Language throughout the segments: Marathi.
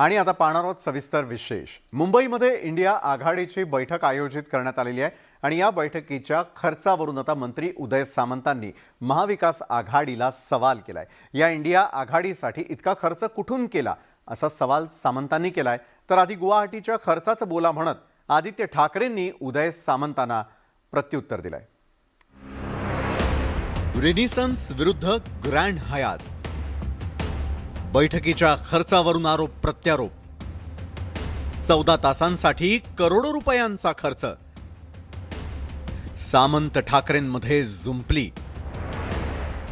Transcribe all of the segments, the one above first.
आणि आता पाहणार आहोत सविस्तर विशेष। मुंबईमध्ये इंडिया आघाडीची बैठक आयोजित करण्यात आलेली आहे आणि या बैठकीच्या खर्चावरून आता मंत्री उदय सामंतांनी महाविकास आघाडीला सवाल केलाय। या इंडिया आघाडीसाठी इतका खर्च कुठून केला असा सवाल सामंतांनी केलाय। तर आधी गुवाहाटीच्या खर्चाचं बोला म्हणत आदित्य ठाकरेंनी उदय सामंतांना प्रत्युत्तर दिलंय। रेनिसन्स विरुद्ध ग्रँड हयात, बैठकीच्या खर्चावरून आरोप प्रत्यारोप, 14 तासांसाठी करोडो रुपयांचा खर्च, सामंत ठाकरेंमध्ये जुंपली,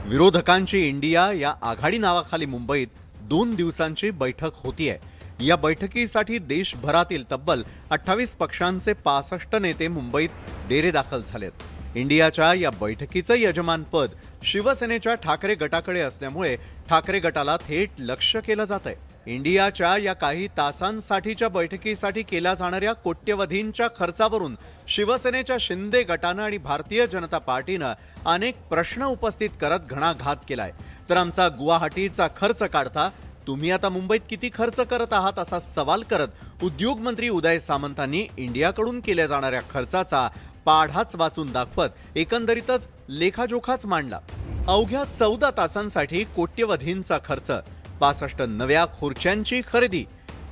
विरोधकांची इंडिया या आघाडी नावाखाली मुंबईत 2 दिवसांची बैठक होतीये। या बैठकीसाठी देशभरातील तब्बल 28 पक्षांचे 65 नेते मुंबईत डेरे दाखल झालेत। इंडियाच्या या बैठकीचं यजमानपद शिवसेनेच्या ठाकरे गटाकडे असल्यामुळे ठाकरे गटाला थेट लक्ष केलं जातंय। इंडियाच्या या काही तासांसाठीच्या बैठकीसाठी केल्या जाणाऱ्या कोट्यवधींच्या खर्चावरून शिवसेनेच्या शिंदे गटानं आणि भारतीय जनता पार्टीनं अनेक प्रश्न उपस्थित करत घणाघात केलाय। तर आमचा गुवाहाटीचा खर्च काढता तुम्ही आता मुंबईत किती खर्च करत आहात असा सवाल करत उद्योग मंत्री उदय सामंतांनी इंडियाकडून केल्या जाणाऱ्या खर्चाचा पाढाच वाचून दाखवत एकंदरीतच लेखाजोखाच मांडला। अवघ्या 14 तासांसाठी कोट्यवधींचा खर्च, 65 नव्या खुर्च्यांची खरेदी,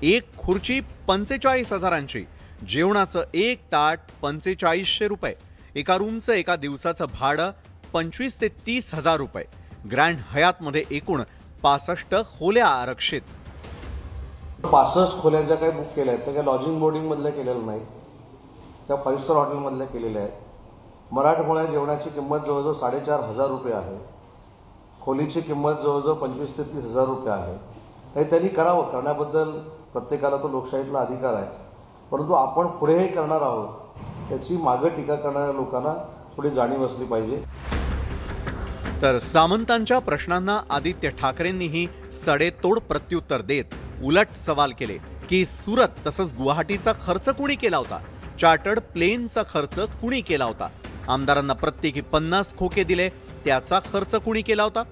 एक खुर्ची 45,000ची, जेवणाचं एक ताट 4500 रुपये, एका रूमचं एका दिवसाचं भाडं 25 ते 30,000 रुपये, ग्रँड हयातमध्ये एकूण 65 खोल्या आरक्षित। 65 खोल्या ज्या काही बुक केल्या आहेत त्या काही लॉजिंग बोर्डिंग मधल्या केलेल्या नाहीत, त्या 5 स्टार हॉटेलमधल्या केलेल्या आहेत। मराठमोळ्या जेवणाची किंमत जवळजवळ 4,500 रुपये आहे, खोलीची किंमत जवळजवळ 25 ते 30,000 रुपये आहे। हे त्यांनी करावं, करण्याबद्दल प्रत्येकाला तो लोकशाहीतला अधिकार आहे, परंतु आपण पुढेही करणार आहोत त्याची मागे टीका करणाऱ्या लोकांना थोडी जाणीव असली पाहिजे। तर सामंतांच्या प्रश्नांना आदित्य ठाकरेंनीही सडेतोड प्रत्युत्तर देत उलट सवाल केले की सुरत तसंच गुवाहाटीचा खर्च कुणी केला होता, चार्टर्ड प्लेनचा खर्च कुणी केला होता, आमदारांना प्रत्येकी 50 खोके दिले त्याचा खर्च कुणी केला होता।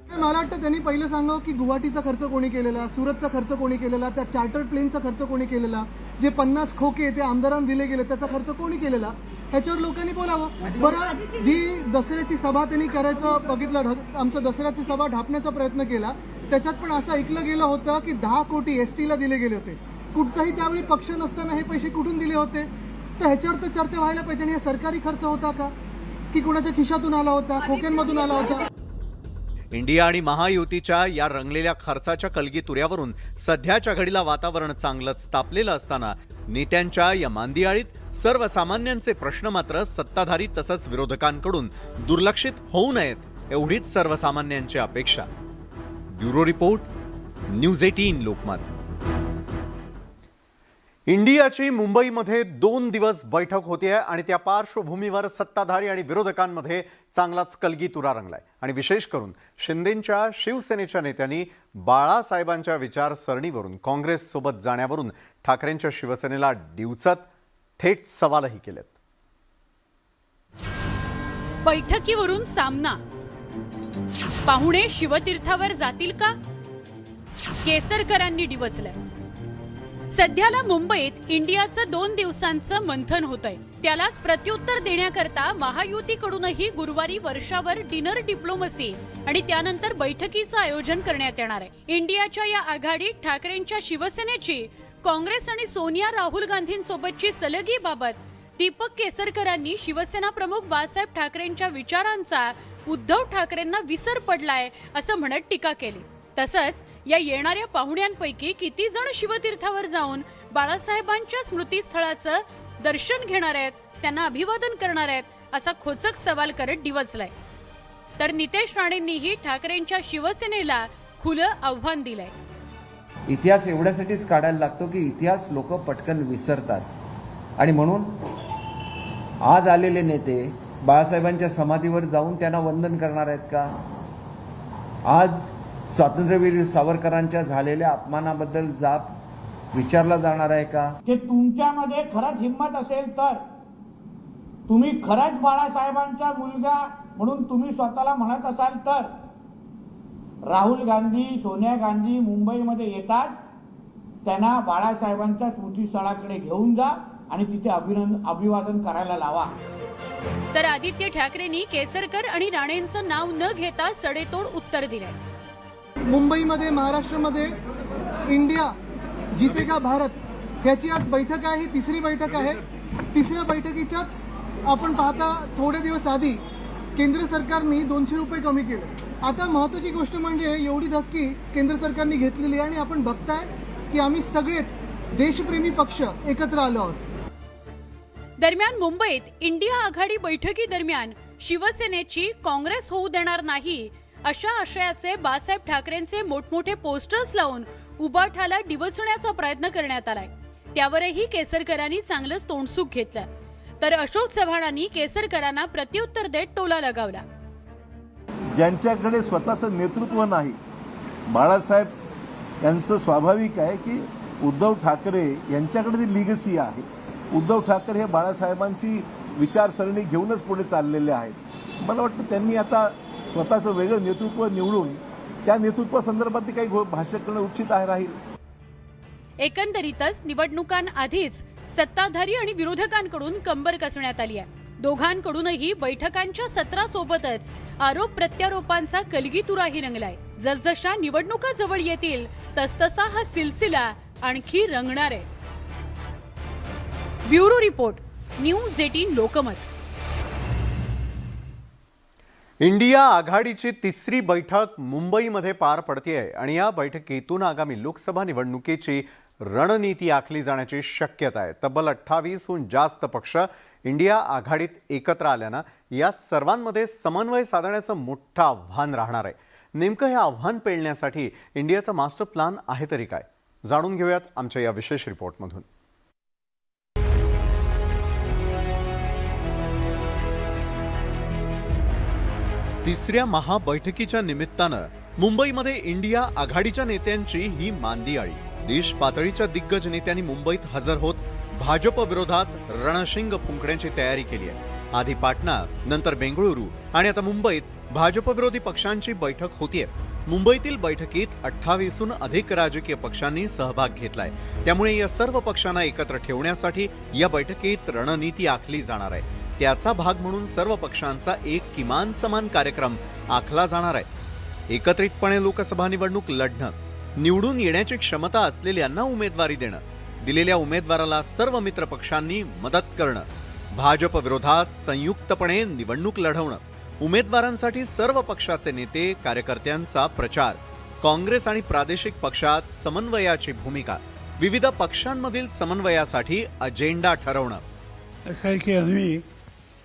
मला वाटतं त्यांनी पहिलं सांगावं की गुवाहाटीचा खर्च कोणी केलेला, सुरतचा खर्च कोणी केलेला, त्या चार्टर्ड प्लेनचा खर्च कोणी केलेला, जे 50 खोके ते आमदारांना दिले गेले त्याचा खर्च कोणी केलेला, ह्याच्यावर लोकांनी बोलावं। बरं, जी दसऱ्याची सभा त्यांनी करायचं बघितलं, आमचा दसऱ्याची सभा ढापण्याचा प्रयत्न केला, त्याच्यात पण असं ऐकलं गेलं होतं की 10 कोटी एसटीला दिले गेले होते। कुठचाही त्यावेळी पक्ष नसताना हे पैसे कुठून दिले होते, तर ह्याच्यावर तर चर्चा व्हायला पाहिजे। आणि हा सरकारी खर्च होता का की कुणाच्या खिशातून आला होता, खोक्यांमधून आला होता। इंडिया आणि महायुतीच्या या रंगलेल्या खर्चाच्या कलगीतुऱ्यावरून सध्याच्या घडीला वातावरण चांगलंच तापलेलं असताना नेत्यांच्या या मांदियाळीत सर्वसामान्यांचे प्रश्न मात्र सत्ताधारी तसंच विरोधकांकडून दुर्लक्षित होऊ नयेत एवढीच सर्वसामान्यांची अपेक्षा। Bureau report, news 18 Lokmat. इंडियाची मुंबईमध्ये 2 दिवस बैठक होतीये आणि त्या पार्श्वभूमीवर सत्ताधारी आणि विरोधकांमध्ये चांगलाच कलगीतुरा रंगलाय। आणि विशेष करून शिंदेंच्या शिवसेनेच्या नेत्यांनी बाळासाहेबांच्या विचारसरणीवरून काँग्रेस सोबत जाण्यावरून ठाकरेंच्या शिवसेनेला डिवचत थेट सवालही केलेत। बैठकीवरून सामना, पाहुणे शिवतीर्थावर जातील का, केसरकरांनी डिवचलंय। सध्याला मुंबईत इंडियाचं 2 दिवसांचं मंथन होतंय, त्यालाच प्रत्युत्तर देण्याकरता महायुतीकडूनही गुरुवारी वर्षावर डिनर डिप्लोमसी आणि त्यानंतर बैठकीचं आयोजन करण्यात येणार आहे। इंडियाच्या या आघाडीत ठाकरेंच्या शिवसेनेची काँग्रेस आणि सोनिया राहुल गांधींसोबतची सलगीबाबत दीपक केसरकरांनी शिवसेना प्रमुख बाळासाहेब ठाकरेंच्या विचारांचा उद्धव ठाकरेंना विसर पडलाय असं म्हणत टीका केली। तसंच या येणाऱ्या पाहुण्यांपैकी किती जण शिवतीर्थावर जाऊन बाळासाहेबांच्या स्मृतीस्थळाचं दर्शन घेणार आहेत, त्यांना अभिवादन करणार आहेत असा खोचक सवाल करत डिवचलाय। तर नितेश राणेंनीही ठाकरेंच्या शिवसेनेला खुलं आव्हान दिलंय। इतिहास एवढ्यासाठीच काढायला लागतो की इतिहास लोक पटकन विसरतात आणि म्हणून आज आलेले नेते बाळासाहेबांच्या समाधीवर जाऊन त्यांना वंदन करणार आहेत का? आज स्वातंत्र्यवीर सावरकरांच्या झालेल्या अपमानाबद्दल जाब विचारला जाणार आहे का? ते तुमच्यामध्ये खरंच हिम्मत असेल तर तुम्ही खरंच बाळासाहेबांचा मुलगा म्हणून तुम्ही स्वतःला म्हणत असाल तर राहुल गांधी, सोनिया गांधी मुंबईमध्ये येतात त्यांना बाळासाहेबांच्या स्मृतीस्थळाकडे घेऊन जा आणि तिथे अभिवादन करायला लावा. तर आदित्य ठाकरेंनी केसरकर आणि राणेंचं नाव न घेता सडेतोड उत्तर दिलंय. मुंबईमध्ये महाराष्ट्रामध्ये इंडिया जितेगा भारत ह्याची आज बैठक आहे. ही तिसरी बैठक आहे. तिसऱ्या बैठकीच्याच आपण पाहता थोडे दिवस आधी केंद्र सरकारने 200 रुपये कमी केले. आता महत्वाची गोष्ट म्हणजे एवढी धसकी केंद्र सरकारने घेतलेली आहे आणि आपण बघताय की आम्ही सगळेच देशप्रेमी पक्ष एकत्र आलो आहोत. दरम्यान मुंबईत इंडिया आघाडी बैठकीदरम्यान शिवसेनेची काँग्रेस होऊ देणार नाही अशा आशयाचे बाळासाहेब ठाकरेंचे मोठमोठे पोस्टर्स लावून उबाठाला डिवचण्याचा प्रयत्न करण्यात आलाय. त्यावरही केसरकरांनी चांगलंच तोंडसुख घेतलं. तर अशोक चव्हाणांनी केसरकरांना प्रत्युत्तर देत टोला लगावला. ज्यांच्याकडे स्वतःचं नेतृत्व नाही, बाळासाहेब यांचं स्वाभाविक आहे की उद्धव ठाकरे यांच्याकडे ती लिगसी आहे. उद्धव ठाकरे हे बाळासाहेबांची विचारसरणी घेऊनच पुढे चाललेले आहेत. मला वाटतं त्यांनी आता स्वतःचं वेगळं नेतृत्व निवडून त्या नेतृत्वासंदर्भात काही भाष्य करणं उचित आहे राहील. एकंदरीतच निवडणुकांआधीच सत्ताधारी आणि विरोधकांकडून कंबर कसण्यात आली आहे. दोघांकडूनही बैठकांच्या सत्रासोबतच आरोप प्रत्यारोपांचा कलगीतुराही रंगलाय. जसजशा निवडणुका जवळ येतील तसतसा हा सिलसिला आणखी रंगणार आहे. Bureau report, news 18 Lokmat. India आघाडीची तिसरी बैठक मुंबईमध्ये पार पडतेय आणि या बैठकीतून आगामी लोकसभा निवडणुकीची रणनीती आखली जाण्याची शक्यता आहे. तब्बल 28हून जास्त पक्ष इंडिया आघाडीत एकत्र आल्यानं या सर्वांमध्ये समन्वय साधण्याचं मोठं आव्हान राहणार आहे. नेमकं हे आव्हान पेलण्यासाठी इंडियाचा मास्टर प्लॅन आहे तरी काय, जाणून घेऊयात आमच्या या विशेष रिपोर्टमधून. तिसऱ्या महाबैठकीच्या निमित्तानं मुंबईमध्ये इंडिया आघाडीच्या नेत्यांची ही मांदियाळी. देश पातळीच्या दिग्गज नेत्यांनी मुंबईत हजर होत भाजप विरोधात रणशिंग फुंकण्याची तयारी केली आहे. आधी पाटणा, नंतर बेंगळुरू आणि आता मुंबईत भाजप विरोधी पक्षांची बैठक होतीये. मुंबईतील बैठकीत 28हून अधिक राजकीय पक्षांनी सहभाग घेतलाय. त्यामुळे या सर्व पक्षांना एकत्र ठेवण्यासाठी या बैठकीत रणनीती आखली जाणार आहे. त्याचा भाग म्हणून सर्व पक्षांचा एक किमान समान कार्यक्रम आखला जाणार आहे. एकत्रितपणे लोकसभा निवडणूक लढणं, निवडून येण्याची क्षमता असलेल्यांना उमेदवारी देणं, दिलेल्या उमेदवाराला सर्व मित्र पक्षांनी मदत करणं, भाजप विरोधात संयुक्तपणे निवडणूक लढवणं, उमेदवारांसाठी सर्व पक्षाचे नेते कार्यकर्त्यांचा प्रचार, काँग्रेस आणि प्रादेशिक पक्षात समन्वयाची भूमिका, विविध पक्षांमधील समन्वयासाठी अजेंडा ठरवणं. असं आहे की आम्ही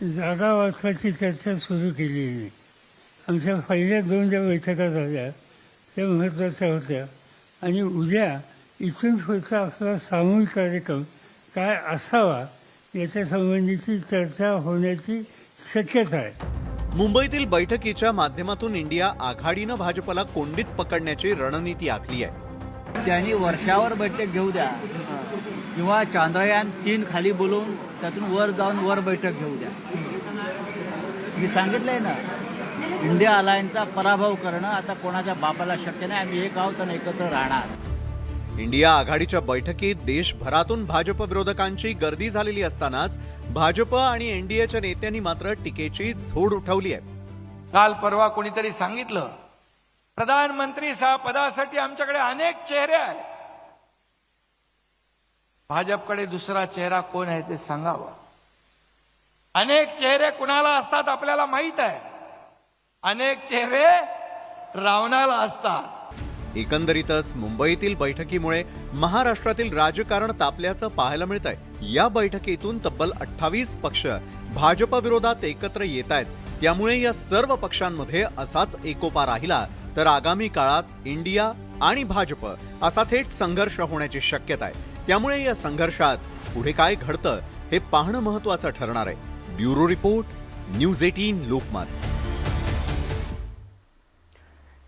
जागा वाचवायची चर्चा सुरू केलेली नाही. आमच्या पहिल्या 2 ज्या बैठका झाल्या त्या महत्त्वाच्या होत्या आणि उद्या इथून पुढचा आपला सामूहिक कार्यक्रम काय असावा याच्या संबंधीची चर्चा होण्याची शक्यता आहे. मुंबईतील बैठकीच्या माध्यमातून इंडिया आघाडीनं भाजपला कोंडीत पकडण्याची रणनीती आखली आहे. त्यांनी वर्षावर बैठक घेऊ द्या किंवा चांद्रयान 3 खाली बोलवून त्यातून वर जाऊन वर बैठक घेऊ द्या. मी सांगितलंय ना, इंडिया अलायन्सचा पराभव करणं आता कोणाच्या बापाला शक्य नाही. आम्ही एक आहोत आणि एकत्र राहणार. इंडिया आघाडीच्या बैठकीत देशभरातून भाजप विरोधकांची गर्दी झालेली असतानाच भाजप आणि एनडीएच्या नेत्यांनी मात्र टीकेची झोड उठवली आहे. काल परवा कोणीतरी सांगितलं, प्रधानमंत्री पदासाठी आमच्याकडे अनेक चेहरे आहेत. भाजपकडे दुसरा चेहरा कोण आहे ते सांगावं. अनेक चेहरे कुणाला असतात आपल्याला माहित आहे. अनेक चेहरे रावणाला असतात. एकंदरीतच मुंबईतील बैठकीमुळे महाराष्ट्रातील राजकारण तापल्याचं पाहायला मिळत आहे. या बैठकीतून तब्बल 28 पक्ष भाजप विरोधात एकत्र येत आहेत. त्यामुळे या सर्व पक्षांमध्ये असाच एकोपा राहिला तर आगामी काळात इंडिया आणि भाजप असा थेट संघर्ष होण्याची शक्यता आहे. त्यामुळे या संघर्षात पुढे काय घडतं हे पाहणं महत्त्वाचं ठरणार आहे. Bureau report, news 18 Lokmat.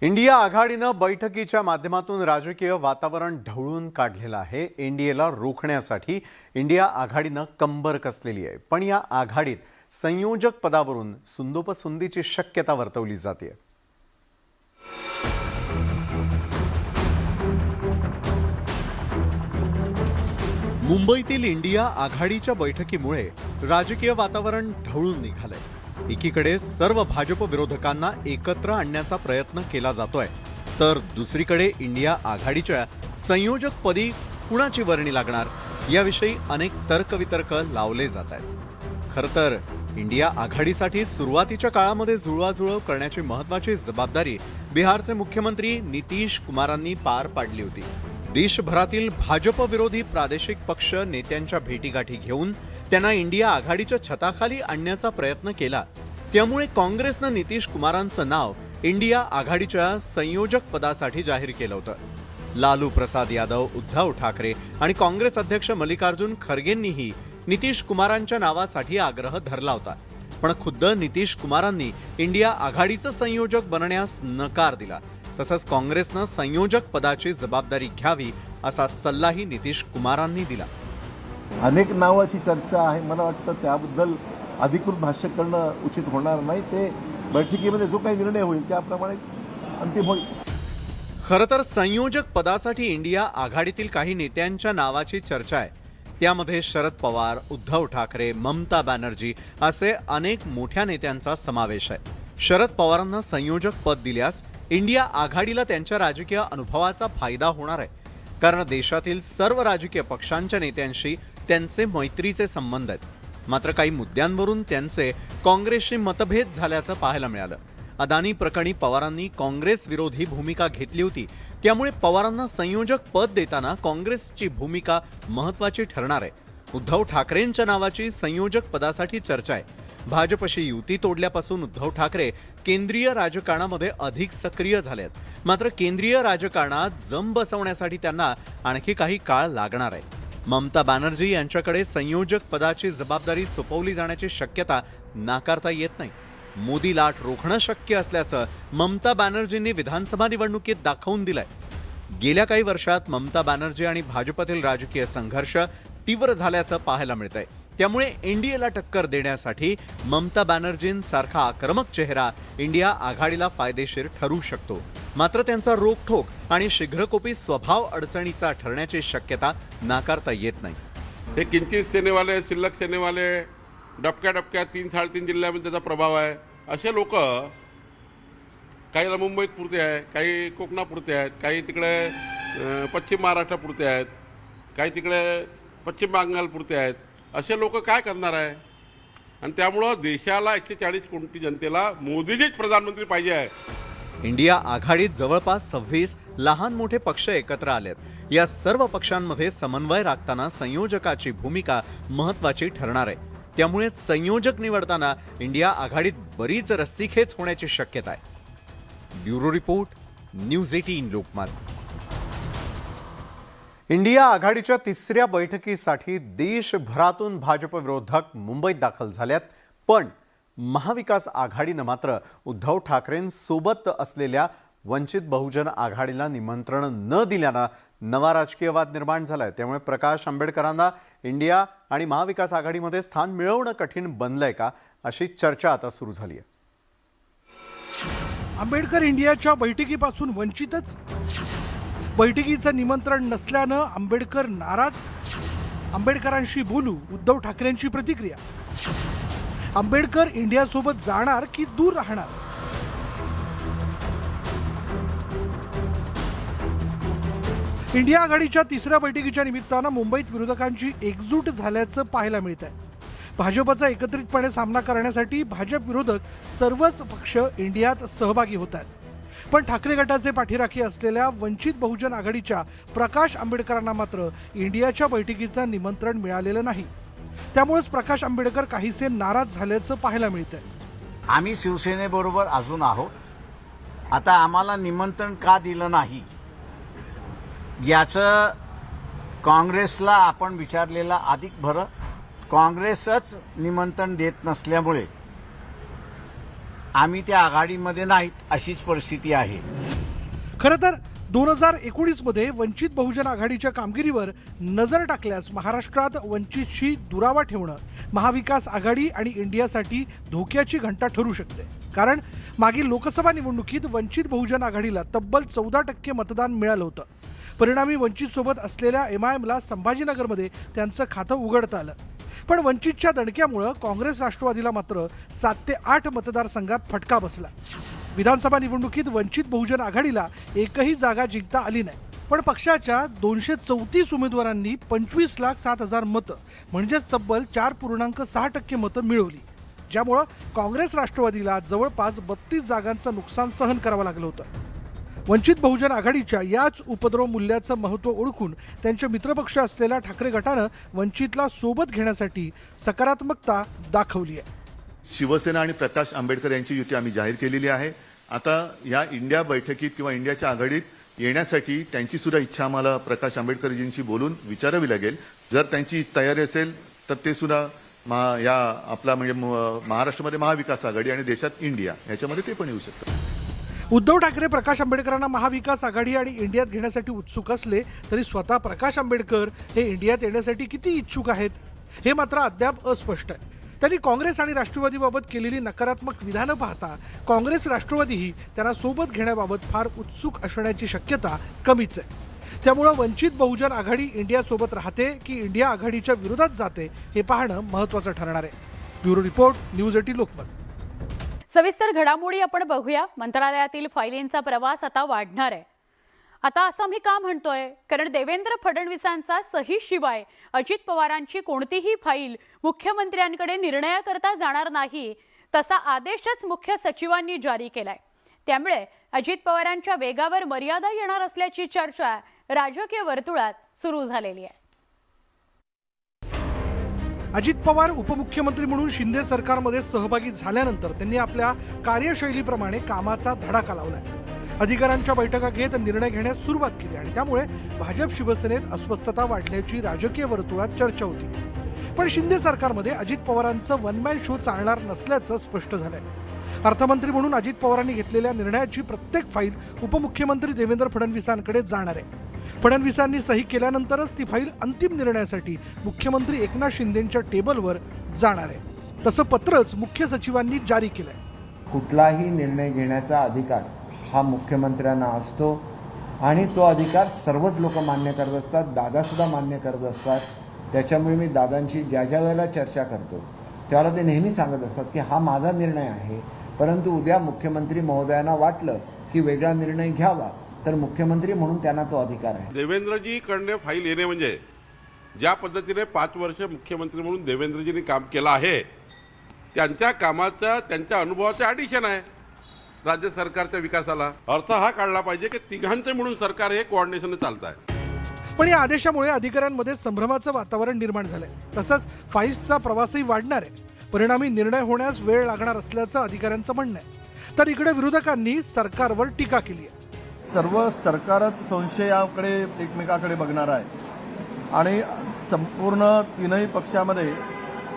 India आघाडीनं बैठकीच्या माध्यमातून राजकीय वातावरण ढवळून काढलेलं आहे. एनडीएला रोखण्यासाठी इंडिया आघाडीनं कंबर कसलेली आहे. पण या आघाडीत संयोजक पदावरून सुंदोपसुंदीची शक्यता वर्तवली जाते. मुंबईतील इंडिया आघाडीच्या बैठकीमुळे राजकीय वातावरण ढवळून निघालंय. एकीकडे सर्व भाजप विरोधकांना एकत्र आणण्याचा प्रयत्न केला जातोय, तर दुसरीकडे इंडिया आघाडीच्या संयोजकपदी कुणाची वर्णी लागणार याविषयी अनेक तर्कवितर्क लावले जात आहेत. खरं तर इंडिया आघाडीसाठी सुरुवातीच्या काळामध्ये जुळवाजुळव करण्याची महत्त्वाची जबाबदारी बिहारचे मुख्यमंत्री नितीश कुमारांनी पार पाडली होती. देशभरातील भाजप विरोधी प्रादेशिक पक्ष नेत्यांच्या भेटीगाठी घेऊन त्यांना इंडिया आघाडीच्या छताखाली आणण्याचा प्रयत्न केला. त्यामुळे काँग्रेसनं नितीश कुमारांचं नाव इंडिया आघाडीच्या संयोजक पदासाठी जाहीर केलं होतं. लालू प्रसाद यादव, उद्धव ठाकरे आणि काँग्रेस अध्यक्ष मल्लिकार्जुन खरगेंनीही नितीश कुमारांच्या नावासाठी आग्रह धरला होता. पण खुद्द नितीश कुमारांनी इंडिया आघाडीचं संयोजक बनण्यास नकार दिला. तसंच काँग्रेसनं संयोजक पदाची जबाबदारी घ्यावी असा सल्लाही नितीश कुमारांनी दिला. अनेक नावाची चर्चा आहे. मला वाटतं त्याबद्दल अधिकृत भाष्य करणं उचित होणार नाही. ते बैठकीमध्ये जो काही निर्णय होईल त्याप्रमाणे अंतिम होईल. खरं तर संयोजक पदासाठी इंडिया आघाडीतील काही नेत्यांच्या नावाची चर्चा आहे. त्यामध्ये शरद पवार, उद्धव ठाकरे, ममता बॅनर्जी असे अनेक मोठ्या नेत्यांचा समावेश आहे. शरद पवारांना संयोजक पद दिल्यास इंडिया आघाडीला त्यांच्या राजकीय अनुभवाचा फायदा होणार आहे. कारण देशातील सर्व राजकीय पक्षांच्या नेत्यांशी त्यांचे मैत्रीचे संबंध आहेत. मात्र काही मुद्द्यांवरून त्यांचे काँग्रेसशी मतभेद झाल्याचं पाहायला मिळालं. अदानी प्रकरणी पवारांनी काँग्रेस विरोधी भूमिका घेतली होती. त्यामुळे पवारांना संयोजक पद देताना काँग्रेसची भूमिका महत्त्वाची ठरणार आहे. उद्धव ठाकरेंच्या नावाची संयोजक पदासाठी चर्चा आहे. भाजपशी युती तोडल्यापासून उद्धव ठाकरे केंद्रीय राजकारणामध्ये अधिक सक्रिय झाले आहेत. मात्र केंद्रीय राजकारणात जम बसवण्यासाठी त्यांना आणखी काही काळ लागणार आहे. ममता बॅनर्जी यांच्याकडे संयोजक पदाची जबाबदारी सोपवली जाण्याची शक्यता नाकारता येत नाही. मोदी लाट रोखणं शक्य असल्याचं ममता बॅनर्जींनी विधानसभा निवडणुकीत दाखवून दिलंय. गेल्या काही वर्षात ममता बॅनर्जी आणि भाजपतील राजकीय संघर्ष तीव्र झाल्याचं पाहायला मिळतंय. त्यामुळे एनडीएला टक्कर देण्यासाठी ममता बॅनर्जींसारखा आक्रमक चेहरा इंडिया आघाडीला फायदेशीर ठरू शकतो. मात्र त्यांचा रोखठोक आणि शीघ्रकोपी स्वभाव अडचणीचा ठरण्याची शक्यता नाकारता येत नाही. हे किंचित सेनेवाले, शिल्लक सेनेवाले, डबक्या 3-3.5 जिल्ह्यामध्ये त्याचा प्रभाव आहे. असे लोक काहीला मुंबईत पुरते आहे, काही कोकणापुरते आहेत, काही तिकडे पश्चिम महाराष्ट्रापुरते आहेत, काही तिकडे पश्चिम बंगालपुरते आहेत. असे लोक काय करणार आहे? आणि त्यामुळं देशाला 140 कोटी जनतेला मोदीजीच प्रधानमंत्री पाहिजे आहे. इंडिया आघाडीत जवळपास 26 लहान मोठे पक्ष एकत्र आलेत. या सर्व पक्षांमध्ये समन्वय राखताना संयोजकाची भूमिका महत्त्वाची ठरणार आहे. त्यामुळे संयोजक निवडताना इंडिया आघाडीत बरीच रस्सीखेच होण्याची शक्यता आहे. Bureau report, news 18 Lokmat. India आघाडीच्या तिसऱ्या बैठकीसाठी देशभरातून भाजप विरोधक मुंबईत दाखल झाल्यात. पण महाविकास आघाडीनं मात्र उद्धव ठाकरेंसोबत असलेल्या वंचित बहुजन आघाडीला निमंत्रण न दिल्यानं नवा राजकीय वाद निर्माण झालाय. त्यामुळे प्रकाश आंबेडकरांना इंडिया आणि महाविकास आघाडीमध्ये स्थान मिळवणं कठीण बनलंय का, अशी चर्चा आता सुरू झाली आहे. आंबेडकर इंडियाच्या बैठकीपासून वंचितच, बैठकीचं निमंत्रण नसल्यानं आंबेडकर नाराज, आंबेडकरांशी बोलू, उद्धव ठाकरेंची प्रतिक्रिया. आंबेडकर इंडियासोबत जाणार की दूर राहणार? इंडिया आघाडीच्या तिसऱ्या बैठकीच्या निमित्तानं मुंबईत विरोधकांची एकजूट झाल्याचं पाहायला मिळत आहे. भाजपचा एकत्रितपणे सामना करण्यासाठी भाजप विरोधक सर्वच पक्ष इंडियात सहभागी होत आहेत. पण ठाकरे गटाचे पाठीराखी असलेल्या वंचित बहुजन आघाडीच्या प्रकाश आंबेडकरांना मात्र इंडियाच्या बैठकीचं निमंत्रण मिळालेलं नाही. त्यामुळेच प्रकाश आंबेडकर काहीसे नाराज झाल्याचं पाहायला मिळतंय. आम्ही शिवसेनेबरोबर अजून आहोत. आता आम्हाला निमंत्रण का दिलं नाही याचं काँग्रेसला आपण विचारलेलं अधिक बरं. काँग्रेसच निमंत्रण देत नसल्यामुळे आम्ही त्या आघाडीमध्ये नाहीत अशीच परिस्थिती आहे. खरं तर 2019 मध्ये वंचित बहुजन आघाडीच्या कामगिरीवर नजर टाकल्यास महाराष्ट्रात वंचितशी दुरावा ठेवणं महाविकास आघाडी आणि इंडियासाठी धोक्याची घंटा ठरू शकते. कारण मागील लोकसभा निवडणुकीत वंचित बहुजन आघाडीला तब्बल 14% मतदान मिळालं होतं. परिणामी वंचितसोबत असलेल्या MIMला संभाजीनगरमध्ये त्यांचं खातं उघडता आलं. पण वंचितच्या दणक्यामुळं काँग्रेस राष्ट्रवादीला मात्र 7 ते 8 मतदारसंघात फटका बसला. विधानसभा निवडणुकीत वंचित बहुजन आघाडीला एकही जागा जिंकता आली नाही. पण पक्षाच्या 234 उमेदवारांनी 25,07,000 मतं म्हणजेच तब्बल 4.6% मतं मिळवली, ज्यामुळं काँग्रेस राष्ट्रवादीला जवळपास 32 जागांचं नुकसान सहन करावं लागलं होतं. वंचित बहुजन आघाडीच्या याच उपद्रव मूल्याचं महत्त्व ओळखून त्यांचे मित्रपक्ष असलेल्या ठाकरे गटानं वंचितला सोबत घेण्यासाठी सकारात्मकता दाखवली आहे. शिवसेना आणि प्रकाश आंबेडकर यांची युती आम्ही जाहीर केलेली आहे. आता या इंडिया बैठकीत किंवा इंडियाच्या आघाडीत येण्यासाठी त्यांची सुद्धा इच्छा आम्हाला प्रकाश आंबेडकरजींशी बोलून विचारावी लागेल. जर त्यांची तयारी असेल तर ते सुद्धा म्हणजे महाराष्ट्रामध्ये महाविकास आघाडी आणि देशात इंडिया याच्यामध्ये ते पण येऊ शकतात. उद्धव ठाकरे प्रकाश आंबेडकरांना महाविकास आघाडी आणि इंडियात घेण्यासाठी उत्सुक असले तरी स्वतः प्रकाश आंबेडकर हे इंडियात येण्यासाठी किती इच्छुक आहेत हे मात्र अद्याप अस्पष्ट आहे. त्यांनी काँग्रेस आणि राष्ट्रवादीबाबत केलेली नकारात्मक विधानं पाहता काँग्रेस राष्ट्रवादीही त्यांना सोबत घेण्याबाबत फार उत्सुक असण्याची शक्यता कमीच आहे. त्यामुळे वंचित बहुजन आघाडी इंडियासोबत राहते की इंडिया आघाडीच्या विरोधात जाते हे पाहणं महत्त्वाचं ठरणार आहे. Bureau report, news 18 Lokmat. सविस्तर घडामोडी आपण बघूया. मंत्रालयातील फायलींचा प्रवास आता वाढणार आहे. आता असं मी का म्हणतोय, कारण देवेंद्र फडणवीसांचा सही शिवाय अजित पवारांची कोणतीही फाईल मुख्यमंत्र्यांकडे निर्णयाकरता जाणार नाही, तसा आदेशच मुख्य सचिवांनी जारी केलाय. त्यामुळे अजित पवारांच्या वेगावर मर्यादा येणार असल्याची चर्चा राजकीय वर्तुळात सुरू झालेली आहे. अजित पवार उपमुख्यमंत्री म्हणून शिंदे सरकारमध्ये सहभागी झाल्यानंतर त्यांनी आपल्या कार्यशैलीप्रमाणे कामाचा धडाका लावलाय. अधिकाऱ्यांच्या बैठका घेत निर्णय घेण्यास सुरुवात केली आणि त्यामुळे भाजप शिवसेनेत अस्वस्थता वाढल्याची राजकीय वर्तुळात चर्चा होती. पण शिंदे सरकारमध्ये अजित पवारांचं वन मॅन शो चालणार नसल्याचं स्पष्ट झालंय. अर्थमंत्री म्हणून अजित पवारांनी घेतलेल्या निर्णयाची प्रत्येक फाईल उपमुख्यमंत्री देवेंद्र फडणवीसांकडे जाणार आहे. फडणवीसांनी सही केल्यानंतरच ती फाईल अंतिम निर्णयासाठी मुख्यमंत्री एकनाथ शिंदेंच्या टेबलवर जाणार आहे. तसं पत्रच मुख्य सचिवांनी जारी केलंय. कुठलाही निर्णय घेण्याचा अधिकार हा मुख्यमंत्र्यांना असतो आणि तो अधिकार सर्वच लोक मान्य करत असतात, दादासुद्धा मान्य करत असतात. त्याच्यामुळे मी दादांशी ज्या ज्या वेळेला चर्चा करतो त्यावेळेला ते नेहमी सांगत असतात की हा माझा निर्णय आहे, परंतु उद्या मुख्यमंत्री महोदयांना वाटलं की वेगळा निर्णय घ्यावा तर मुख्यमंत्री म्हणून त्यांना तो अधिकार आहे. देवेंद्रजीकडे फाईल येणे म्हणजे ज्या पद्धतीने 5 वर्ष मुख्यमंत्री म्हणून देवेंद्रजींनी काम केलं आहे त्यांच्या कामाचा, त्यांच्या अनुभवाचं ॲडिशन आहे राज्य सरकारच्या विकासाला. अर्थ हा काढला पाहिजे की तिघांचे म्हणून सरकार हे कोऑर्डिनेशन चालत आहे. पण या आदेशामुळे अधिकाऱ्यांमध्ये संभ्रमाचं वातावरण निर्माण झालंय. तसंच फाईल्सचा प्रवासही वाढणार आहे. परिणामी निर्णय होण्यास वेळ लागणार असल्याचं अधिकाऱ्यांचं म्हणणं आहे. तर इकडे विरोधकांनी सरकारवर टीका केली आहे. सर्व सरकारच संशयाकडे एकमेकाकडे बघणार आहे आणि संपूर्ण तीनही पक्षामध्ये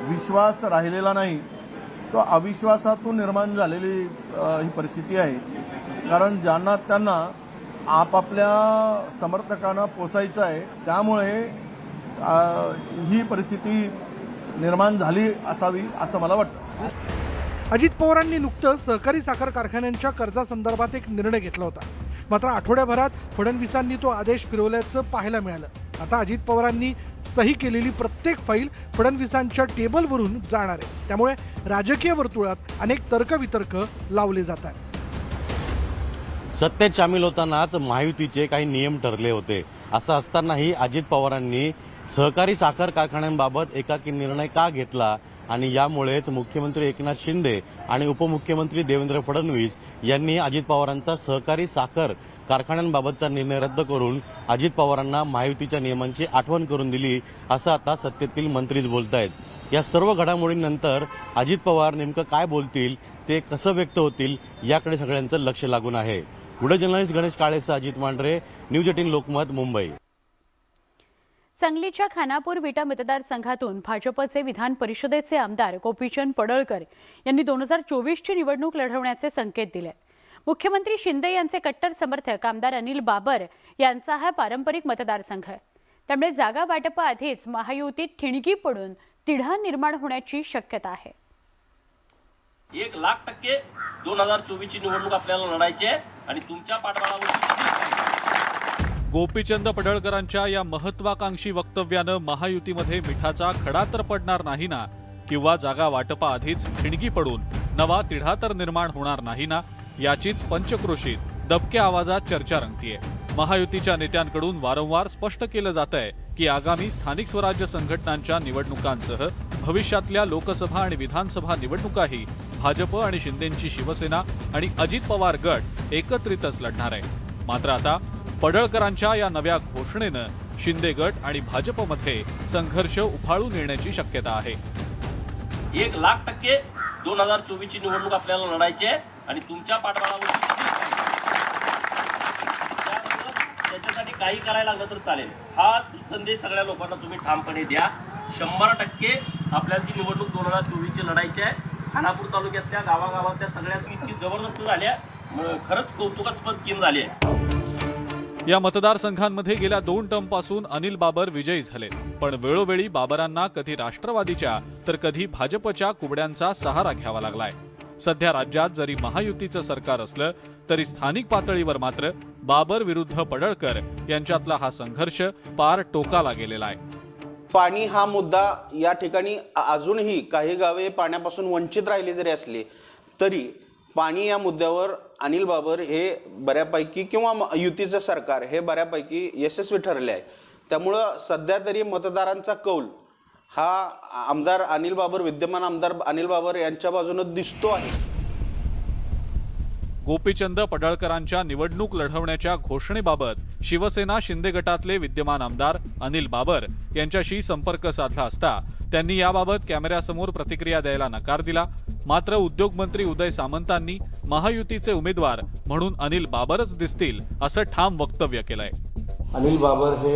विश्वास राहिलेला नाही. तो अविश्वासातून निर्माण झालेली ही परिस्थिती आहे. कारण ज्यांना त्यांना आपापल्या समर्थकांना पोसायचं आहे, त्यामुळे ही परिस्थिती निर्माण झाली असावी असं मला वाटतं. अजित पवारांनी नुकतंच सहकारी साखर कारखान्यांच्या कर्जासंदर्भात एक निर्णय घेतला होता. मात्र आठवड्याभरात फडणवीसांनी तो आदेश फिरवल्याचं पाहायला मिळालं. आता अजित पवारांनी सही केलेली प्रत्येक फाईल फडणवीसांच्या टेबलवरून जाणार आहे. त्यामुळे राजकीय वर्तुळात अनेक तर्कवितर्क लावले जात आहेत. सत्तेत सामील होतानाच महायुतीचे काही नियम ठरले होते. असं असतानाही अजित पवारांनी सहकारी साखर कारखान्यांबाबत एकाकी निर्णय का घेतला आणि यामुळेच मुख्यमंत्री एकनाथ शिंदे आणि उपमुख्यमंत्री देवेंद्र फडणवीस यांनी अजित पवारांचा सहकारी साखर कारखान्यांबाबतचा निर्णय रद्द करून अजित पवारांना महायुतीच्या नियमांची आठवण करून दिली, असं आता सत्तेतील मंत्रीच बोलतायत. या सर्व घडामोडींनंतर अजित पवार नेमकं काय बोलतील, ते कसं व्यक्त होतील याकडे सगळ्यांचं लक्ष लागून आहे. व्हिडिओ जर्नलिस्ट गणेश काळेसह अजित मांढरे, न्यूज 18 लोकमत, मुंबई. सांगलीच्या खानापूर विटा मतदारसंघातून भाजपचे विधान परिषदेचे आमदार गोपीचंद पडळकर यांनी 2024ची निवडणूक लढवण्याचे संकेत दिले. मुख्यमंत्री शिंदे यांचे कट्टर समर्थक आमदार अनिल बाबर यांचा हा पारंपरिक मतदारसंघ आहे. त्यामुळे जागा वाटपाआधीच महायुतीत ठिणगी पडून तिढा निर्माण होण्याची शक्यता आहे. 1,00,000% 2024ची निवडणूक आपल्याला लढायची आहे आणि तुमच्या पाठबळावर गोपीचंद पडळकरांच्या या महत्वाकांक्षी वक्तव्यानं महायुतीमध्ये मिठाचा खडा तर पडणार नाही ना, किंवा जागा वाटपाआधीच ठिणगी पडून नवा तिढा तर निर्माण होणार नाही ना, याचीच पंचक्रोशीत दबक्या आवाजात चर्चा रंगतीये. महायुतीच्या नेत्यांकडून वारंवार स्पष्ट केलं जातंय की आगामी स्थानिक स्वराज्य संघटनांच्या निवडणुकांसह भविष्यातल्या लोकसभा आणि विधानसभा निवडणुकाही भाजप आणि शिंदेंची शिवसेना आणि अजित पवार गट एकत्रितच लढणार आहे. मात्र आता पडळकरांच्या या नव्या घोषणेनं शिंदे गट आणि भाजपमध्ये संघर्ष उफाळून येण्याची शक्यता आहे. 1,00,000% 2024 ची निवडणूक आपल्याला लढायची आहे आणि तुमच्या पाठबळावर त्याच्यासाठी काही करायला लागलं तर चालेल. हाच संदेश सगळ्या लोकांना तुम्ही ठामपणे द्या. 100% आपल्याला ती निवडणूक 2024 ची लढायची आहे. खानापूर तालुक्यातल्या गावागावातल्या सगळ्या इतकी जबरदस्त झाल्या, खरंच कौतुकास्पद स्कीम झाली आहे. या मतदारसंघांमध्ये गेल्या 2 टर्मपासून अनिल बाबर विजयी झाले, पण वेळोवेळी बाबरांना कधी राष्ट्रवादीच्या तर कधी भाजपच्या कुबड्यांचा सहारा घ्यावा लागलाय. सध्या राज्यात जरी महायुतीचं सरकार असलं तरी स्थानिक पातळीवर मात्र बाबर विरुद्ध पडळकर यांच्यातला हा संघर्ष पार टोकाला गेलेला आहे. पाणी हा मुद्दा या ठिकाणी अजूनही काही गावे पाण्यापासून वंचित राहिली जरी असली तरी पाणी या मुद्द्यावर अनिल बाबर हे बऱ्यापैकी किंवा युतीचं सरकार हे बऱ्यापैकी यशस्वी ठरले आहे. त्यामुळं सध्या तरी मतदारांचा कौल हा आमदार अनिल बाबर, विद्यमान आमदार अनिल बाबर यांच्या बाजूने दिसतो आहे. गोपीचंद पडळकरांच्या निवडणूक लढवण्याच्या घोषणेबाबत शिवसेना शिंदे गटातले विद्यमान आमदार अनिल बाबर यांच्याशी संपर्क साधला असता त्यांनी याबाबत कॅमेऱ्यासमोर प्रतिक्रिया द्यायला नकार दिला. मात्र उद्योगमंत्री उदय सामंतांनी महायुतीचे उमेदवार म्हणून अनिल बाबरच दिसतील असं ठाम वक्तव्य केलंय. अनिल बाबर हे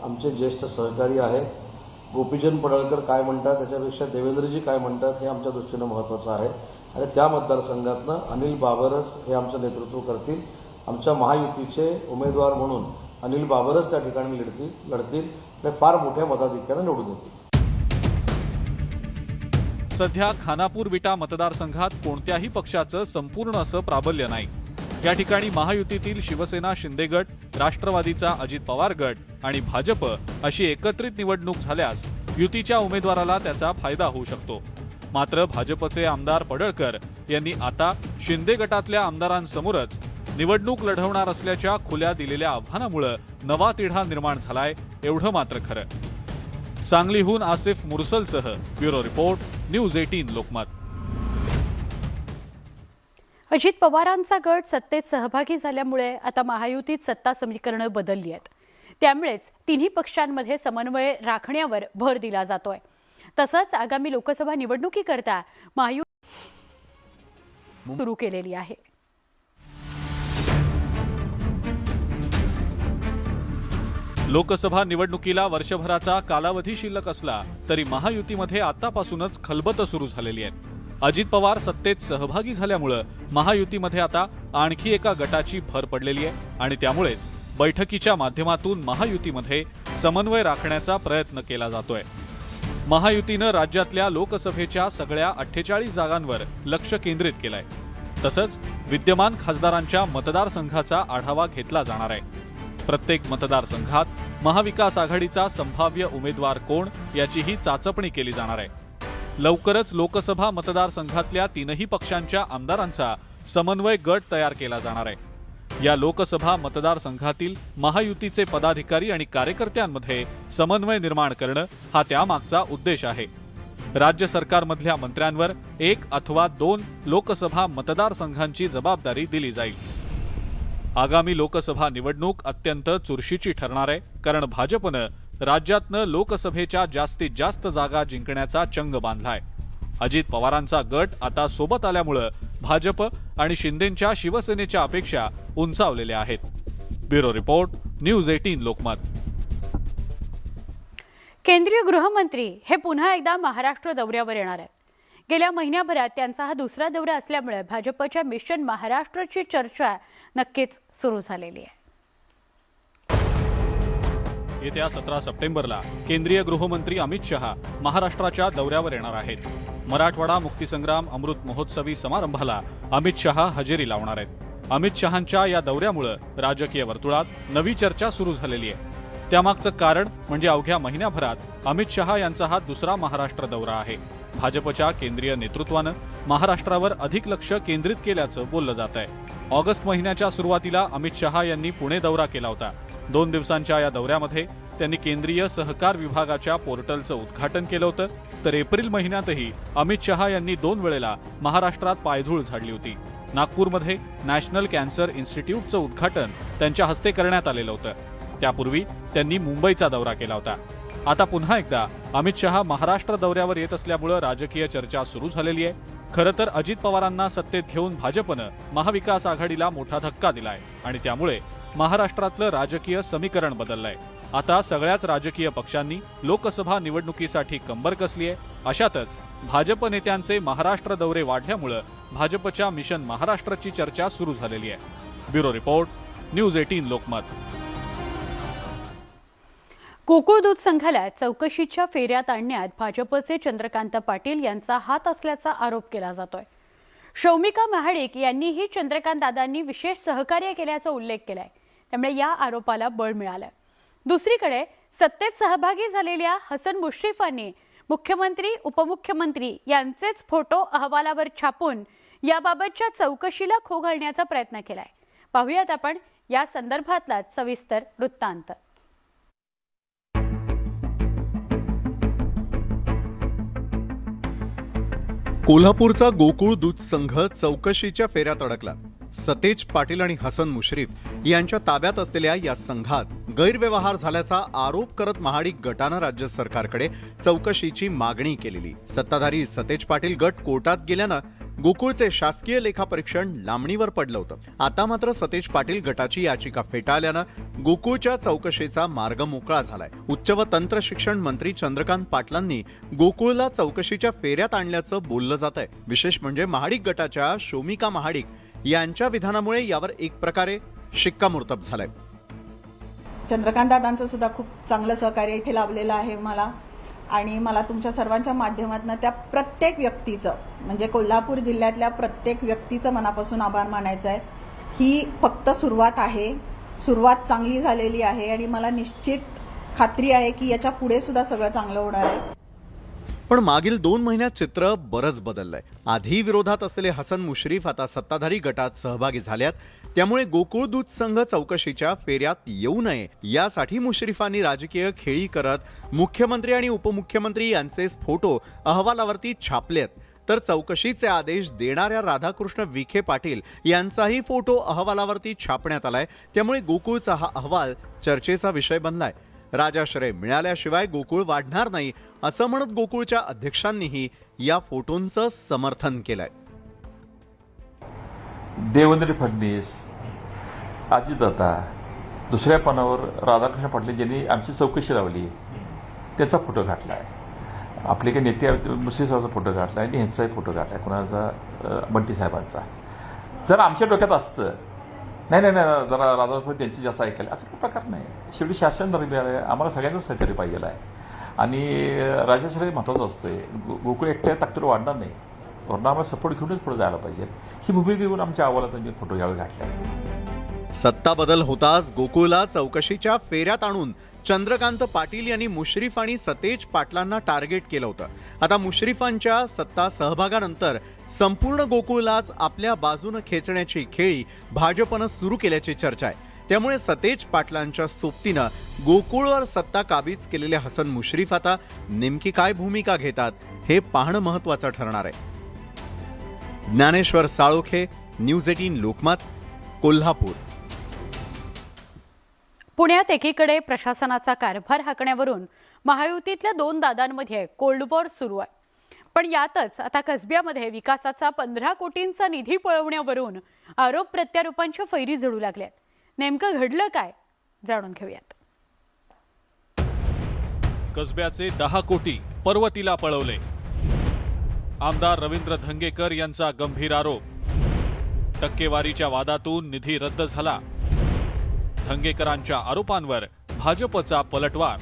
आमचे ज्येष्ठ सहकारी आहेत. गोपीचंद पडळकर काय म्हणतात त्याच्यापेक्षा देवेंद्रजी काय म्हणतात हे आमच्या दृष्टीनं महत्त्वाचं आहे आणि त्या मतदारसंघातनं अनिल बाबरच हे आमचं नेतृत्व करतील. आमच्या महायुतीचे उमेदवार म्हणून अनिल बाबरच त्या ठिकाणी लढतील आणि फार मोठ्या मताधिक्यानं निवडून येतील. सध्या खानापूर विटा मतदारसंघात कोणत्याही पक्षाचं संपूर्ण असं प्राबल्य नाही. या ठिकाणी महायुतीतील शिवसेना शिंदे गट, राष्ट्रवादीचा अजित पवार गट आणि भाजप अशी एकत्रित निवडणूक झाल्यास युतीच्या उमेदवाराला त्याचा फायदा होऊ शकतो. मात्र भाजपचे आमदार पडळकर यांनी आता शिंदे गटातल्या आमदारांसमोरच निवडणूक लढवणार असल्याच्या खुल्या दिलेल्या आव्हानामुळे नवा तिढा निर्माण झालाय, एवढं मात्र खरं. सांगलीहून आसिफ मुरसलसह bureau report, news 18 Lokmat. Ajit पवारांचा गट सत्तेत सहभागी झाल्यामुळे आता महायुतीत सत्ता समीकरणं बदलली आहेत. त्यामुळेच तिन्ही पक्षांमध्ये समन्वय राखण्यावर भर दिला जातोय. तसंच आगामी लोकसभा निवडणुकीकरता महायुती सुरू केलेली आहे. लोकसभा निवडणुकीला वर्षभराचा कालावधी शिल्लक असला तरी महायुतीमध्ये आतापासूनच खलबत सुरू झालेली आहे. अजित पवार सत्तेत सहभागी झाल्यामुळे महायुतीमध्ये आता आणखी एका गटाची भर पडलेली आहे आणि त्यामुळेच बैठकीच्या माध्यमातून महायुतीमध्ये समन्वय राखण्याचा प्रयत्न केला जातोय. महायुतीनं राज्यातल्या लोकसभेच्या सगळ्या 48 जागांवर लक्ष केंद्रित केलंय. तसंच विद्यमान खासदारांच्या मतदारसंघाचा आढावा घेतला जाणार आहे. प्रत्येक मतदारसंघात महाविकास आघाडीचा संभाव्य उमेदवार कोण याचीही चाचपणी केली जाणार आहे. लवकरच लोकसभा मतदारसंघातल्या तीनही पक्षांच्या आमदारांचा समन्वय गट तयार केला जाणार आहे. या लोकसभा मतदारसंघातील महायुतीचे पदाधिकारी आणि कार्यकर्त्यांमध्ये समन्वय निर्माण करणं हा त्यामागचा उद्देश आहे. राज्य सरकारमधल्या मंत्र्यांवर 1 अथवा 2 लोकसभा मतदारसंघांची जबाबदारी दिली जाईल. आगामी लोकसभा निवडणूक अत्यंत चुरशीची ठरणार आहे, कारण भाजपनं राज्यातनं लोकसभेच्या जास्तीत जास्त जागा जिंकण्याचा चंग बांधलाय. अजित पवारांचा गट आता सोबत आल्यामुळे भाजप आणि शिंदेंच्या शिवसेनेच्या अपेक्षा उंचावलेल्या आहेत. Bureau report, news 18 Lokmat. केंद्रीय गृहमंत्री हे पुन्हा एकदा महाराष्ट्र दौऱ्यावर येणार आहेत. गेल्या महिन्याभरात त्यांचा हा दुसरा दौरा असल्यामुळे भाजपच्या मिशन महाराष्ट्राची चर्चा नक्कीच सुरू झालेली आहे. येत्या 17 सप्टेंबरला केंद्रीय गृहमंत्री अमित शहा महाराष्ट्राच्या दौऱ्यावर येणार आहेत. मराठवाडा मुक्तीसंग्राम अमृत महोत्सवी समारंभाला अमित शहा हजेरी लावणार आहेत. अमित शहांच्या या दौऱ्यामुळे राजकीय वर्तुळात नवी चर्चा सुरू झालेली आहे. त्यामागचं कारण म्हणजे अवघ्या महिन्याभरात अमित शहा यांचा हा दुसरा महाराष्ट्र दौरा आहे. भाजपच्या केंद्रीय नेतृत्वानं महाराष्ट्रावर अधिक लक्ष केंद्रित केल्याचं बोललं जात आहे. ऑगस्ट महिन्याच्या सुरुवातीला अमित शहा यांनी पुणे दौरा केला होता. 2 दिवसांच्या या दौऱ्यामध्ये त्यांनी केंद्रीय सहकार विभागाच्या पोर्टलचं उद्घाटन केलं होतं. तर एप्रिल महिन्यातही अमित शहा यांनी 2 वेळेला महाराष्ट्रात पायधूळ झाडली होती. नागपूरमध्ये नॅशनल कॅन्सर इन्स्टिट्यूटचं उद्घाटन त्यांच्या हस्ते करण्यात आलेलं होतं. त्यापूर्वी त्यांनी मुंबईचा दौरा केला होता. आता पुन्हा एकदा अमित शहा महाराष्ट्र दौऱ्यावर येत असल्यामुळे राजकीय चर्चा सुरू झालेली आहे. खरं तर अजित पवारांना सत्तेत घेऊन भाजपनं महाविकास आघाडीला मोठा धक्का दिलाय आणि त्यामुळे महाराष्ट्रातलं राजकीय समीकरण बदललंय. आता सगळ्याच राजकीय पक्षांनी लोकसभा निवडणुकीसाठी कंबर कसली आहे. अशातच भाजप नेत्यांचे महाराष्ट्र दौरे वाढल्यामुळे भाजपच्या मिशन महाराष्ट्राची चर्चा सुरू झालेली आहे. Bureau report, news 18 Lokmat. Gokul दूध संघाला चौकशीच्या फेऱ्यात आणण्यात भाजपचे चंद्रकांत पाटील यांचा हात असल्याचा आरोप केला जातोय. शौमिका महाडिक यांनीही चंद्रकांत दादांनी विशेष सहकार्य केल्याचा उल्लेख केलाय. त्यामुळे या आरोपाला बळ मिळालं. दुसरीकडे सत्तेत सहभागी झालेल्या हसन मुश्रीफांनी मुख्यमंत्री उपमुख्यमंत्री यांचेच फोटो अहवालावर छापून याबाबतच्या चौकशीला खो घालण्याचा प्रयत्न केलाय. पाहूयात आपण या संदर्भातला सविस्तर वृत्तांत. कोल्हापूरचा गोकुळ दूध संघ चौकशीच्या फेऱ्यात अडकला. सतेज पाटील आणि हसन मुश्रीफ यांच्या ताब्यात असलेल्या या संघात गैरव्यवहार झाल्याचा आरोप करत महाडिक गटानं राज्य सरकारकडे चौकशीची मागणी केलेली. सत्ताधारी सतेज पाटील गट कोर्टात गेल्यानं गोकुळचे शासकीय लेखापरीक्षण लांबणीवर पडलं होतं. आता मात्र सतेज पाटील गटाची याचिका फेटाळल्यानं गोकुळच्या चौकशीचा मार्ग मोकळा झालाय. उच्च व तंत्र शिक्षण मंत्री चंद्रकांत पाटलांनी गोकुळला चौकशीच्या फेऱ्यात आणल्याचं बोललं जात आहे. विशेष म्हणजे महाडिक गटाच्या शौमिका महाडिक यांच्या विधानामुळे यावर एक प्रकारे शिक्कामोर्तब झालंय. चंद्रकांत दादांचं सुद्धा खूप चांगलं सहकार्य इथे लाभलेलं आहे मला, आणि मला तुमच्या सर्वांच्या माध्यमातून त्या प्रत्येक व्यक्तीचं म्हणजे कोल्हापूर जिल्ह्यातल्या प्रत्येक व्यक्तीचं मनापासून आभार मानायचं आहे. ही फक्त सुरुवात आहे. सुरुवात चांगली झालेली आहे आणि मला निश्चित खात्री आहे की याच्या पुढे सुद्धा सगळं चांगलं होणार आहे. पण मागील 2 महिन्यात चित्र बरंच बदललंय. आधी विरोधात असलेले हसन मुश्रीफ आता सत्ताधारी गटात सहभागी झाल्यात. त्यामुळे गोकुळ दूध संघ चौकशीच्या फेऱ्यात येऊ नये यासाठी मुश्रीफांनी राजकीय खेळी करत मुख्यमंत्री आणि उपमुख्यमंत्री यांचे फोटो अहवालावरती छापलेत. तर चौकशीचे आदेश देणाऱ्या राधाकृष्ण विखे पाटील यांचाही फोटो अहवालावरती छापण्यात आलाय. त्यामुळे गोकुळचा हा अहवाल चर्चेचा विषय बनलाय. राजाश्रय मिळाल्याशिवाय गोकुळ वाढणार नाही असं म्हणत गोकुळच्या अध्यक्षांनीही या फोटोंचं समर्थन केलंय. देवेंद्र फडणवीस, अजितदादा, दुसऱ्या पानावर राधाकृष्ण पाटील ज्यांनी आमची चौकशी लावली त्याचा फोटो घातला आहे. आपले काही नेते मुश्रीफचा फोटो घातला आहे आणि ह्यांचाही फोटो घातला आहे, कोणाचा बंटी साहेबांचा. जर आमच्या डोक्यात असतं नाही जरा राधाकृष्ण त्यांची जास्त ऐकायला असं काही प्रकार नाही. शेवटी शासन दरम्यान आहे, आम्हाला सगळ्यांचं सहकार्य पाहिजे आहे आणि राजाश्रय महत्त्वाचं असतोय. गोकुळ एकट्या ताकदीवर वाढणार नाही, वरून आम्हाला सपोर्ट घेऊनच पुढे जायला पाहिजे. ही भूमिका घेऊन आमच्या अहवालात मी फोटो यावेळी घातला. सत्ता बदल होताच गोकुळला चौकशीच्या फेऱ्यात आणून चंद्रकांत पाटील यांनी मुश्रीफ आणि सतेज पाटलांना टार्गेट केलं होतं. आता मुश्रीफांच्या सत्ता सहभागानंतर संपूर्ण गोकुळलाच आपल्या बाजूनं खेचण्याची खेळी भाजपनं सुरू केल्याची चर्चा आहे. त्यामुळे सतेज पाटलांच्या सोबतीनं गोकुळवर सत्ता काबीज केलेले हसन मुश्रीफ आता नेमकी काय भूमिका घेतात हे पाहणं महत्त्वाचं ठरणार आहे. ज्ञानेश्वर साळोखे, न्यूज 18 लोकमत, कोल्हापूर. पुण्यात एकीकडे प्रशासनाचा कारभार हाकण्यावरून महायुतीतल्या 2 दादांमध्ये कोल्ड वॉर सुरू आहे. पण यातच आता कसब्यामध्ये विकासाचा 15 कोटींचा निधी पळवण्यावरून आरोप प्रत्यारोपांच्या फैरी झडू लागल्यात. नेमकं घडलं काय जाणून घेऊयात. कसब्याचे 10 कोटी पर्वतीला पळवले. आमदार रवींद्र धंगेकर यांचा गंभीर आरोप. टक्केवारीच्या वादातून निधी रद्द झाला. धंगेकरांच्या आरोपांवर भाजपचा पलटवार.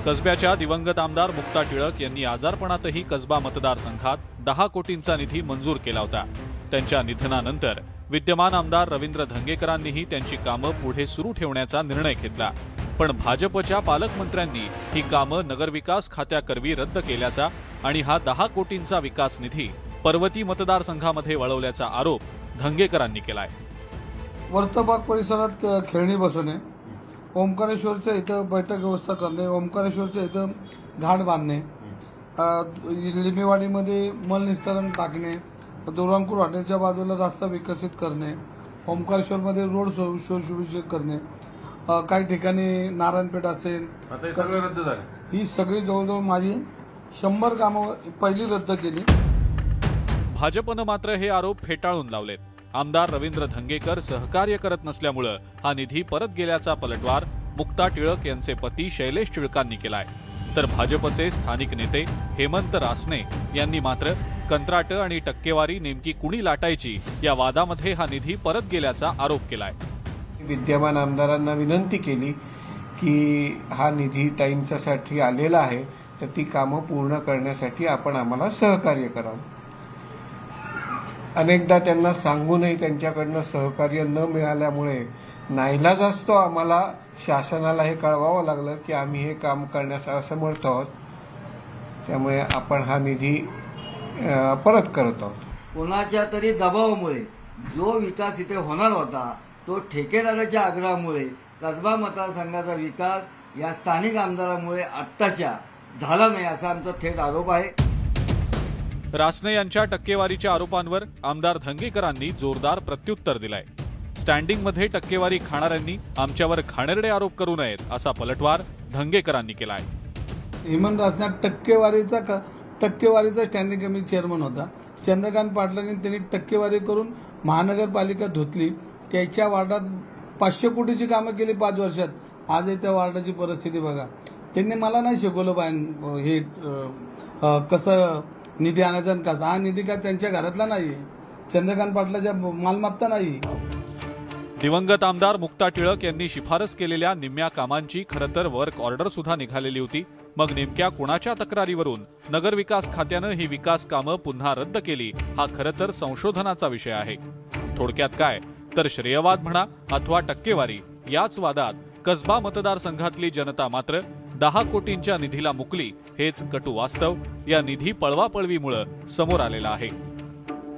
कसब्याच्या दिवंगत आमदार मुक्ता टिळक यांनी आजारपणातही कसबा मतदारसंघात 10 कोटींचा निधी मंजूर केला होता. त्यांच्या निधनानंतर विद्यमान आमदार रवींद्र धंगेकरांनीही त्यांची कामं पुढे सुरू ठेवण्याचा निर्णय घेतला. पण भाजपच्या पालकमंत्र्यांनी ही कामं नगरविकास खात्याकरवी रद्द केल्याचा आणि हा 10 कोटींचा विकास निधी पर्वती मतदारसंघामध्ये वळवल्याचा आरोप धंगेकरांनी केलाय. वर्तबाग परिसरात खेळणी बसवणे, ओंकारेश्वरच्या इथं बैठक व्यवस्था करणे, ओंकारेश्वरच्या इथं घाट बांधणे, लिंबेवाडीमध्ये मलनिस्तारण टाकणे, दोरांकूर हॉटेलच्या बाजूला रस्ता विकसित करणे, ओंकारेश्वरमध्ये रोड सुशोभित करणे, काही ठिकाणी नारायणपेठ असेल, सगळं रद्द झालं. ही सगळी जवळजवळ माझी 100 कामं पहिली रद्द केली. भाजपनं मात्र हे आरोप फेटाळून लावलेत. आमदार रवींद्र धंगेकर सहकार्य करत नसल्यामुळं हा निधी परत गेल्याचा पलटवार मुक्ता टिळक यांचे पती शैलेश टिळकांनी केलाय. तर भाजपचे स्थानिक नेते हेमंत रासने यांनी मात्र कंत्राटं आणि टक्केवारी नेमकी कुणी लाटायची या वादामध्ये हा निधी परत गेल्याचा आरोप केलाय. विद्यमान आमदारांना विनंती केली की हा निधी टाईमच्यासाठी आलेला आहे, तर ती कामं पूर्ण करण्यासाठी आपण आम्हाला सहकार्य करावं. अनेकदा त्यांना सांगूनही त्यांच्याकडनं सहकार्य न मिळाल्यामुळे नाईलाजास्तव आम्हाला शासनाला हे कळवावं लागलं की आम्ही हे काम करण्यास असमर्थ आहोत, त्यामुळे आपण हा निधी परत करत आहोत. कोणाच्या तरी दबावामुळे जो विकास इथे होणार होता तो ठेकेदाराच्या आग्रहामुळे कसबा मतदारसंघाचा विकास या स्थानिक आमदारामुळे आत्ताच्या झाला नाही असा आमचा थेट आरोप आहे. रासने यांच्या टक्केवारीच्या आरोपांवर आमदार धंगेकरांनी जोरदार प्रत्युत्तर दिलंय. स्टँडिंगमध्ये टक्केवारी खाणाऱ्यांनी आमच्यावर घाणेरडे आरोप करू नयेत असा पलटवार धंगेकरांनी केलाय. हेमंत रासने टक्केवारीचा स्टँडिंग कमिटी चेअरमन होता. चंद्रकांत पाटलांनी त्यांनी टक्केवारी करून महानगरपालिका धुतली. त्याच्या वार्डात 500 कोटीची कामं केली 5 वर्षात. आज त्या वार्डाची परिस्थिती बघा. त्यांनी मला नाही शिकवलं पाहिजे हे कसं निधी आणायचा आणि कसा. हा निधी का त्यांच्या घरातला नाही, चंद्रकांत पाटलाच्या मालमत्ता नाही. दिवंगत आमदार मुक्ता टिळक यांनी शिफारस केलेल्या निम्म्या कामांची खरं तर वर्क ऑर्डर सुद्धा निघालेली होती. मग नेमक्या कुणाच्या तक्रारीवरून नगरविकास खात्यानं ही विकास कामं पुन्हा रद्द केली हा खरं तर संशोधनाचा विषय आहे. थोडक्यात काय तर श्रेयवाद म्हणा अथवा टक्केवारी याच वादात कसबा मतदारसंघातली जनता मात्र 10 कोटींच्या निधीला मुकली हेच कटू वास्तव या निधी पळवापळवीमुळं समोर आलेलं आहे.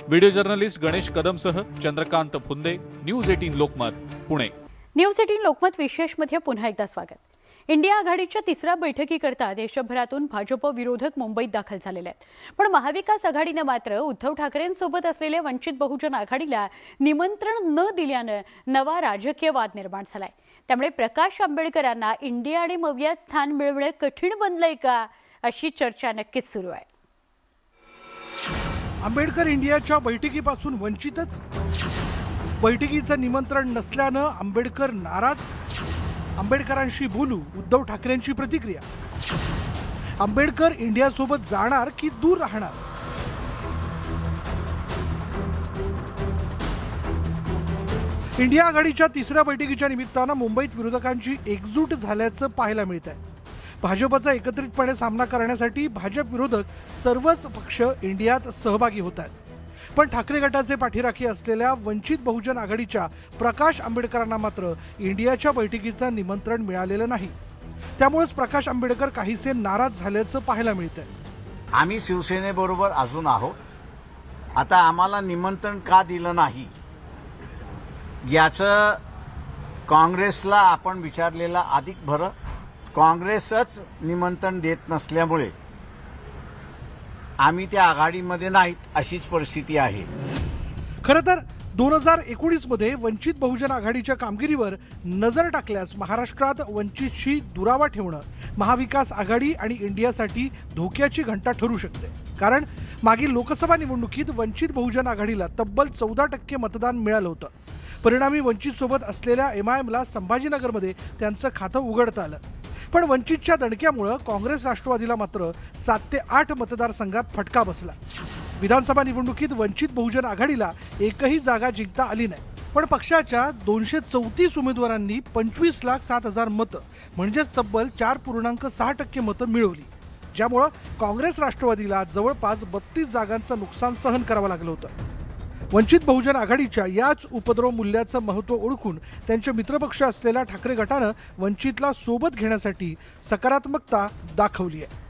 व्हिडिओ जर्नलिस्ट गणेश कदमसह चंद्रकांत फुंदे, न्यूज 18 लोकमत, पुणे. न्यूज 18 लोकमत विशेषमध्ये पुन्हा एकदा स्वागत. इंडिया आघाडीच्या 3ऱ्या बैठकीकरता देशभरातून भाजप विरोधक मुंबईत दाखल झालेले आहेत. पण महाविकास आघाडीनं मात्र उद्धव ठाकरेंसोबत असलेल्या वंचित बहुजन आघाडीला निमंत्रण न दिल्यानं नवा राजकीय वाद निर्माण झालाय. त्यामुळे प्रकाश आंबेडकरांना इंडिया आणि मवियात स्थान मिळवणे कठीण बनलंय का अशी चर्चा नक्कीच सुरू आहे. आंबेडकर इंडियाच्या बैठकीपासून वंचितच, बैठकीचं निमंत्रण नसल्यानं आंबेडकर नाराज, आंबेडकरांशी बोलू उद्धव ठाकरेंची प्रतिक्रिया, आंबेडकर इंडियासोबत जाणार की दूर राहणार. इंडिया आघाडीच्या 3ऱ्या बैठकीच्या निमित्तानं मुंबईत विरोधकांची एकजूट झाल्याचं पाहायला मिळत आहे. भाजपचा एकत्रितपणे सामना करण्यासाठी भाजप विरोधक सर्वच पक्ष इंडियात सहभागी होत आहेत. पण ठाकरे गटाचे पाठीराखी असलेल्या वंचित बहुजन आघाडीच्या प्रकाश आंबेडकरांना मात्र इंडियाच्या बैठकीचं निमंत्रण मिळालेलं नाही. त्यामुळेच प्रकाश आंबेडकर काहीसे नाराज झाल्याचं पाहायला मिळतंय. आम्ही शिवसेनेबरोबर अजून आहोत. आता आम्हाला निमंत्रण का दिलं नाही याचं काँग्रेसला आपण विचारलेलं अधिक बरं. काँग्रेसच निमंत्रण देत नसल्यामुळे आम्ही त्या आघाडीमध्ये नाहीत अशीच परिस्थिती आहे. खरं तर 2019 मध्ये वंचित बहुजन आघाडीच्या कामगिरीवर नजर टाकल्यास महाराष्ट्रात वंचितशी दुरावा ठेवणं महाविकास आघाडी आणि इंडियासाठी धोक्याची घंटा ठरू शकते. कारण मागील लोकसभा निवडणुकीत वंचित बहुजन आघाडीला तब्बल 14% मतदान मिळालं होतं. परिणामी वंचित सोबत असलेल्या MIMला संभाजीनगरमध्ये त्यांचं खातं उघडता आलं. पण वंचितच्या दणक्यामुळे काँग्रेस राष्ट्रवादीला मात्र 7 ते 8 मतदारसंघात फटका बसला. विधानसभा निवडणुकीत वंचित बहुजन आघाडीला एकही जागा जिंकता आली नाही. पण पक्षाच्या 234 उमेदवारांनी 25,07,000 मतं म्हणजेच तब्बल 4.6% मतं मिळवली. ज्यामुळं काँग्रेस राष्ट्रवादीला जवळपास 32 जागांचं नुकसान सहन करावं लागलं होतं. वंचित बहुजन आघाडीच्या याच उपद्रव मूल्याचं महत्त्व ओळखून त्यांचे मित्रपक्ष असलेल्या ठाकरे गटानं वंचितला सोबत घेण्यासाठी सकारात्मकता दाखवली आहे.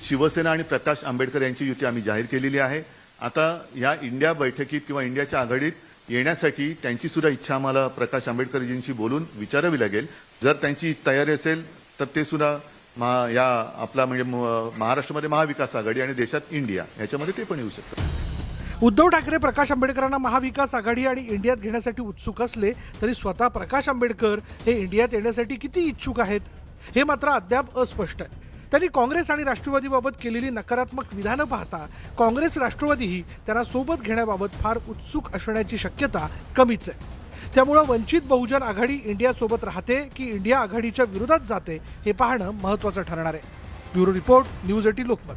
शिवसेना आणि प्रकाश आंबेडकर यांची युती आम्ही जाहीर केलेली आहे. आता या इंडिया बैठकीत किंवा इंडियाच्या आघाडीत येण्यासाठी त्यांची सुद्धा इच्छा आम्हाला प्रकाश आंबेडकरजींशी बोलून विचारावी लागेल. जर त्यांची तयारी असेल तर ते सुद्धा या आपला म्हणजे महाराष्ट्रामध्ये महाविकास आघाडी आणि देशात इंडिया याच्यामध्ये ते पण येऊ शकतात. उद्धव ठाकरे प्रकाश आंबेडकरांना महाविकास आघाडी आणि इंडियात घेण्यासाठी उत्सुक असले तरी स्वतः प्रकाश आंबेडकर हे इंडियात येण्यासाठी किती इच्छुक आहेत हे मात्र अद्याप अस्पष्ट आहे. त्यांनी काँग्रेस आणि राष्ट्रवादीबाबत केलेली नकारात्मक विधानं पाहता काँग्रेस राष्ट्रवादीही त्यांना सोबत घेण्याबाबत फार उत्सुक असण्याची शक्यता कमीच आहे. त्यामुळं वंचित बहुजन आघाडी इंडियासोबत राहते की इंडिया आघाडीच्या विरोधात जाते हे पाहणं महत्त्वाचं ठरणार आहे. Bureau report, news 18 Lokmat.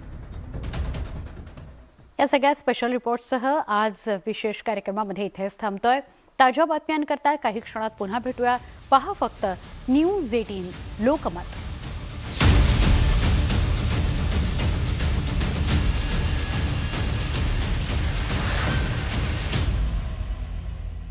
या सगळ्या स्पेशल रिपोर्टसह आज विशेष कार्यक्रमामध्ये इथेच थांबतोय. ताज्या बातम्यांकरता काही क्षणात पुन्हा भेटूया. पहा फक्त न्यूज 18 लोकमत.